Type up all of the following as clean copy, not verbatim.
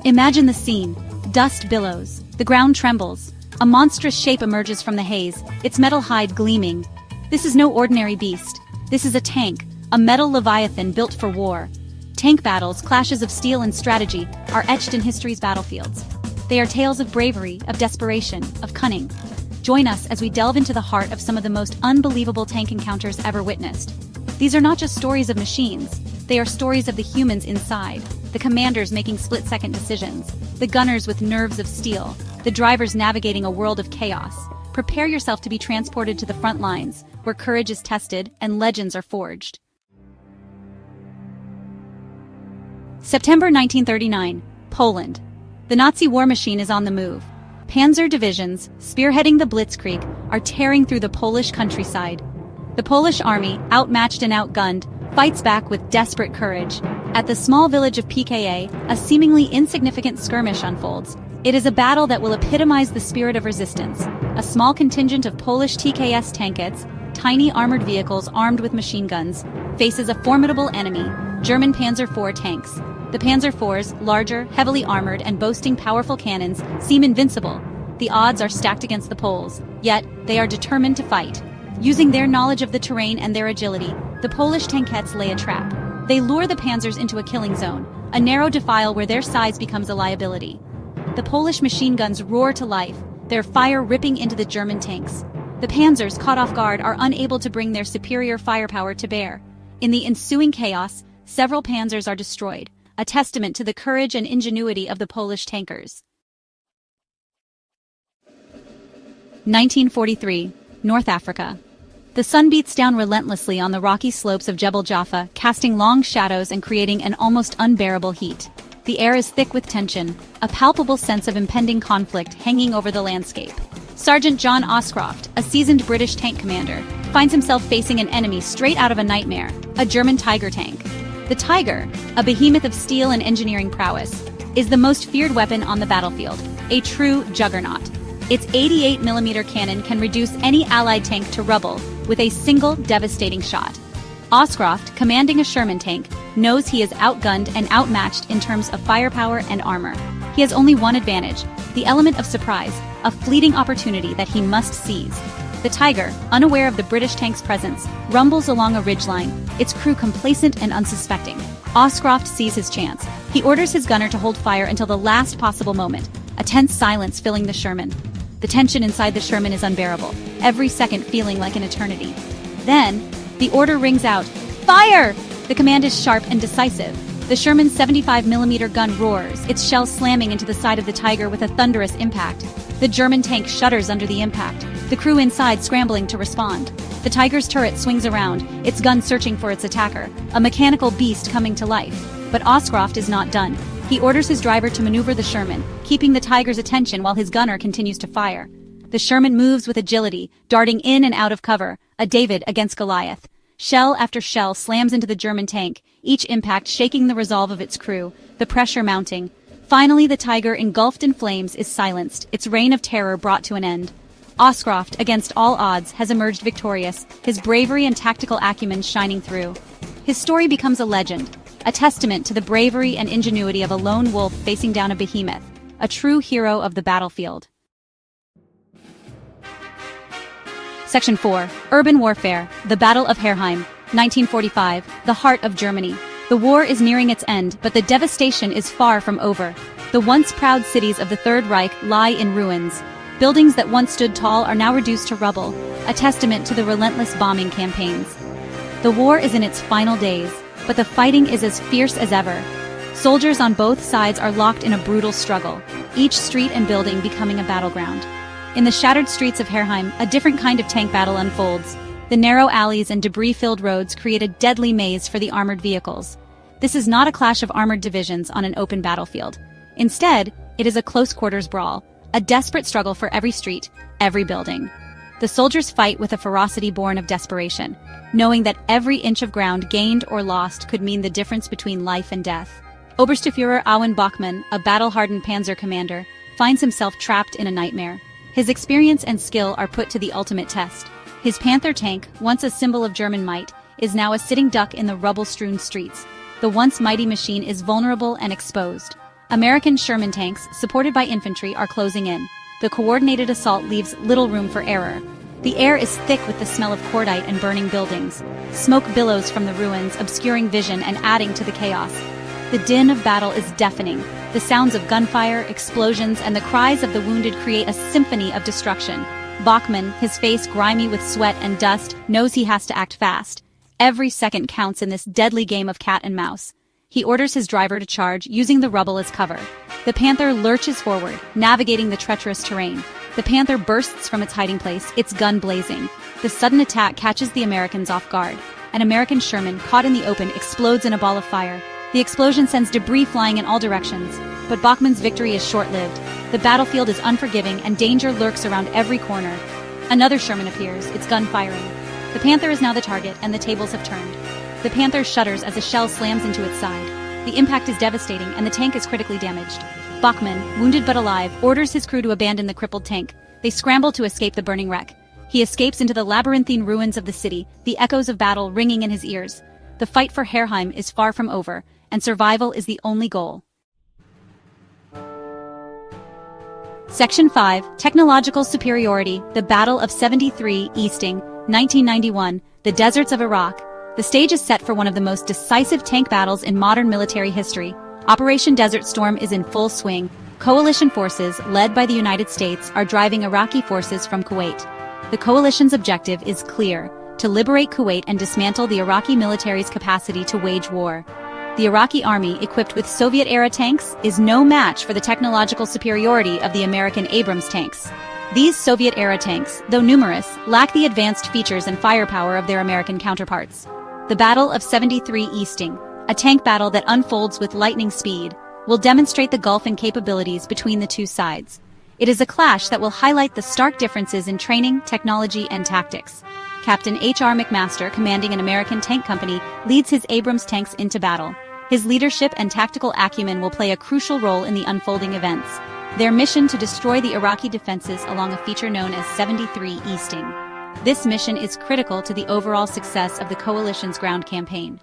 Imagine the scene. Dust billows. The ground trembles. A monstrous shape emerges from the haze, its metal hide gleaming. This is no ordinary beast. This is a tank, a metal leviathan built for war. Tank battles, clashes of steel and strategy, are etched in history's battlefields. They are tales of bravery, of desperation, of cunning. Join us as we delve into the heart of some of the most unbelievable tank encounters ever witnessed. These are not just stories of machines, they are stories of the humans inside, the commanders making split-second decisions, the gunners with nerves of steel, the drivers navigating a world of chaos. Prepare yourself to be transported to the front lines, where courage is tested and legends are forged. September 1939, Poland. The Nazi war machine is on the move. Panzer divisions, spearheading the Blitzkrieg, are tearing through the Polish countryside. The Polish army, outmatched and outgunned, fights back with desperate courage. At the small village of PKA, a seemingly insignificant skirmish unfolds. It is a battle that will epitomize the spirit of resistance. A small contingent of Polish TKS tankettes, tiny armored vehicles armed with machine guns, faces a formidable enemy, German Panzer IV tanks. The Panzer IVs, larger, heavily armored, and boasting powerful cannons, seem invincible. The odds are stacked against the Poles, yet they are determined to fight. Using their knowledge of the terrain and their agility, the Polish tankettes lay a trap. They lure the panzers into a killing zone, a narrow defile where their size becomes a liability. The Polish machine guns roar to life, their fire ripping into the German tanks. The panzers, caught off guard, are unable to bring their superior firepower to bear. In the ensuing chaos, several panzers are destroyed, a testament to the courage and ingenuity of the Polish tankers. 1943, North Africa. The sun beats down relentlessly on the rocky slopes of Djebel Djaffa, casting long shadows and creating an almost unbearable heat. The air is thick with tension, a palpable sense of impending conflict hanging over the landscape. Sergeant John Oscroft, a seasoned British tank commander, finds himself facing an enemy straight out of a nightmare, a German Tiger tank. The Tiger, a behemoth of steel and engineering prowess, is the most feared weapon on the battlefield, a true juggernaut. Its 88mm cannon can reduce any Allied tank to rubble with a single devastating shot. Oscroft, commanding a Sherman tank, knows he is outgunned and outmatched in terms of firepower and armor. He has only one advantage, the element of surprise, a fleeting opportunity that he must seize. The Tiger, unaware of the British tank's presence, rumbles along a ridgeline, its crew complacent and unsuspecting. Oscroft sees his chance. He orders his gunner to hold fire until the last possible moment, a tense silence filling the Sherman. The tension inside the Sherman is unbearable, every second feeling like an eternity. Then, the order rings out, "Fire!" The command is sharp and decisive. The Sherman's 75mm gun roars, its shell slamming into the side of the Tiger with a thunderous impact. The German tank shudders under the impact, the crew inside scrambling to respond. The Tiger's turret swings around, its gun searching for its attacker, a mechanical beast coming to life. But Oscroft is not done. He orders his driver to maneuver the Sherman, keeping the Tiger's attention while his gunner continues to fire. The Sherman moves with agility, darting in and out of cover, a David against Goliath. Shell after shell slams into the German tank, each impact shaking the resolve of its crew, the pressure mounting. Finally, the Tiger, engulfed in flames, is silenced, its reign of terror brought to an end. Oscroft, against all odds, has emerged victorious, his bravery and tactical acumen shining through. His story becomes a legend, a testament to the bravery and ingenuity of a lone wolf facing down a behemoth, a true hero of the battlefield. Section 4. Urban Warfare, the Battle of Herheim, 1945, the heart of Germany. The war is nearing its end, but the devastation is far from over. The once proud cities of the Third Reich lie in ruins. Buildings that once stood tall are now reduced to rubble, a testament to the relentless bombing campaigns. The war is in its final days, but the fighting is as fierce as ever. Soldiers on both sides are locked in a brutal struggle, each street and building becoming a battleground. In the shattered streets of Herheim, a different kind of tank battle unfolds. The narrow alleys and debris-filled roads create a deadly maze for the armored vehicles. This is not a clash of armored divisions on an open battlefield. Instead, it is a close-quarters brawl, a desperate struggle for every street, every building. The soldiers fight with a ferocity born of desperation, knowing that every inch of ground gained or lost could mean the difference between life and death. Oberstführer Owen Bachmann, a battle-hardened panzer commander, finds himself trapped in a nightmare. His experience and skill are put to the ultimate test. His Panther tank, once a symbol of German might, is now a sitting duck in the rubble-strewn streets. The once mighty machine is vulnerable and exposed. American Sherman tanks, supported by infantry, are closing in. The coordinated assault leaves little room for error. The air is thick with the smell of cordite and burning buildings. Smoke billows from the ruins, obscuring vision and adding to the chaos. The din of battle is deafening. The sounds of gunfire, explosions, and the cries of the wounded create a symphony of destruction. Bachmann, his face grimy with sweat and dust, knows he has to act fast. Every second counts in this deadly game of cat and mouse. He orders his driver to charge, using the rubble as cover. The Panther lurches forward, navigating the treacherous terrain. The Panther bursts from its hiding place, its gun blazing. The sudden attack catches the Americans off guard. An American Sherman, caught in the open, explodes in a ball of fire. The explosion sends debris flying in all directions. But Bachmann's victory is short-lived. The battlefield is unforgiving, and danger lurks around every corner. Another Sherman appears, its gun firing. The Panther is now the target, and the tables have turned. The Panther shudders as a shell slams into its side. The impact is devastating, and the tank is critically damaged. Bachmann, wounded but alive, orders his crew to abandon the crippled tank. They scramble to escape the burning wreck. He escapes into the labyrinthine ruins of the city, the echoes of battle ringing in his ears. The fight for Herheim is far from over, and survival is the only goal. Section 5, Technological Superiority, the Battle of 73, Easting, 1991, the Deserts of Iraq. The stage is set for one of the most decisive tank battles in modern military history. Operation Desert Storm is in full swing. Coalition forces, led by the United States, are driving Iraqi forces from Kuwait. The coalition's objective is clear: to liberate Kuwait and dismantle the Iraqi military's capacity to wage war. The Iraqi army, equipped with Soviet-era tanks, is no match for the technological superiority of the American Abrams tanks. These Soviet-era tanks, though numerous, lack the advanced features and firepower of their American counterparts. The Battle of 73 Easting, a tank battle that unfolds with lightning speed, will demonstrate the gulf in capabilities between the two sides. It is a clash that will highlight the stark differences in training, technology, and tactics. Captain H.R. McMaster, commanding an American tank company, leads his Abrams tanks into battle. His leadership and tactical acumen will play a crucial role in the unfolding events. Their mission to destroy the Iraqi defenses along a feature known as 73 Easting. This mission is critical to the overall success of the coalition's ground campaign.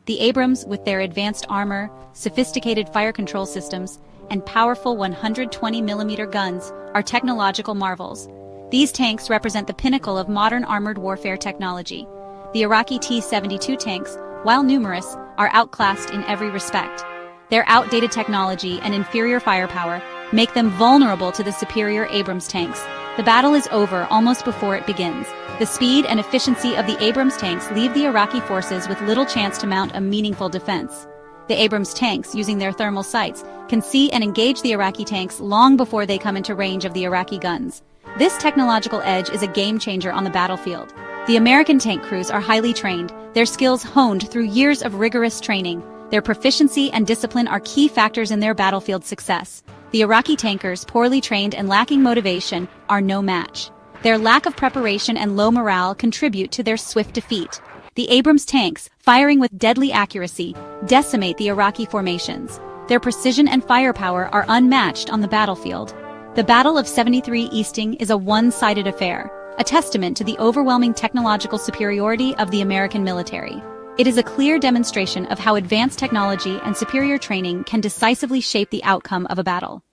The Abrams, with their advanced armor, sophisticated fire control systems, and powerful 120mm guns, are technological marvels. These tanks represent the pinnacle of modern armored warfare technology. The Iraqi T-72 tanks, while numerous, are outclassed in every respect. Their outdated technology and inferior firepower make them vulnerable to the superior Abrams tanks. The battle is over almost before it begins. The speed and efficiency of the Abrams tanks leave the Iraqi forces with little chance to mount a meaningful defense. The Abrams tanks, using their thermal sights, can see and engage the Iraqi tanks long before they come into range of the Iraqi guns. This technological edge is a game-changer on the battlefield. The American tank crews are highly trained, their skills honed through years of rigorous training. Their proficiency and discipline are key factors in their battlefield success. The Iraqi tankers, poorly trained and lacking motivation, are no match. Their lack of preparation and low morale contribute to their swift defeat. The Abrams tanks, firing with deadly accuracy, decimate the Iraqi formations. Their precision and firepower are unmatched on the battlefield. The Battle of 73 Easting is a one-sided affair, a testament to the overwhelming technological superiority of the American military. It is a clear demonstration of how advanced technology and superior training can decisively shape the outcome of a battle.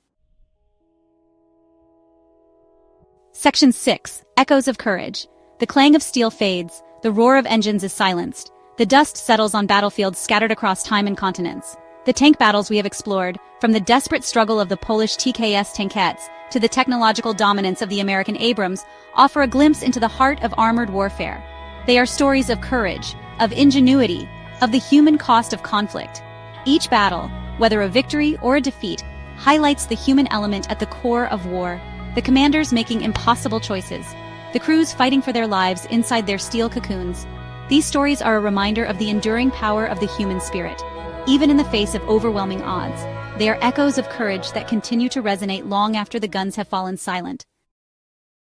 Section 6, Echoes of Courage. The clang of steel fades, the roar of engines is silenced. The dust settles on battlefields scattered across time and continents. The tank battles we have explored, from the desperate struggle of the Polish TKS tankettes to the technological dominance of the American Abrams, offer a glimpse into the heart of armored warfare. They are stories of courage, of ingenuity, of the human cost of conflict. Each battle, whether a victory or a defeat, highlights the human element at the core of war. The commanders making impossible choices, the crews fighting for their lives inside their steel cocoons. These stories are a reminder of the enduring power of the human spirit. Even in the face of overwhelming odds, they are echoes of courage that continue to resonate long after the guns have fallen silent.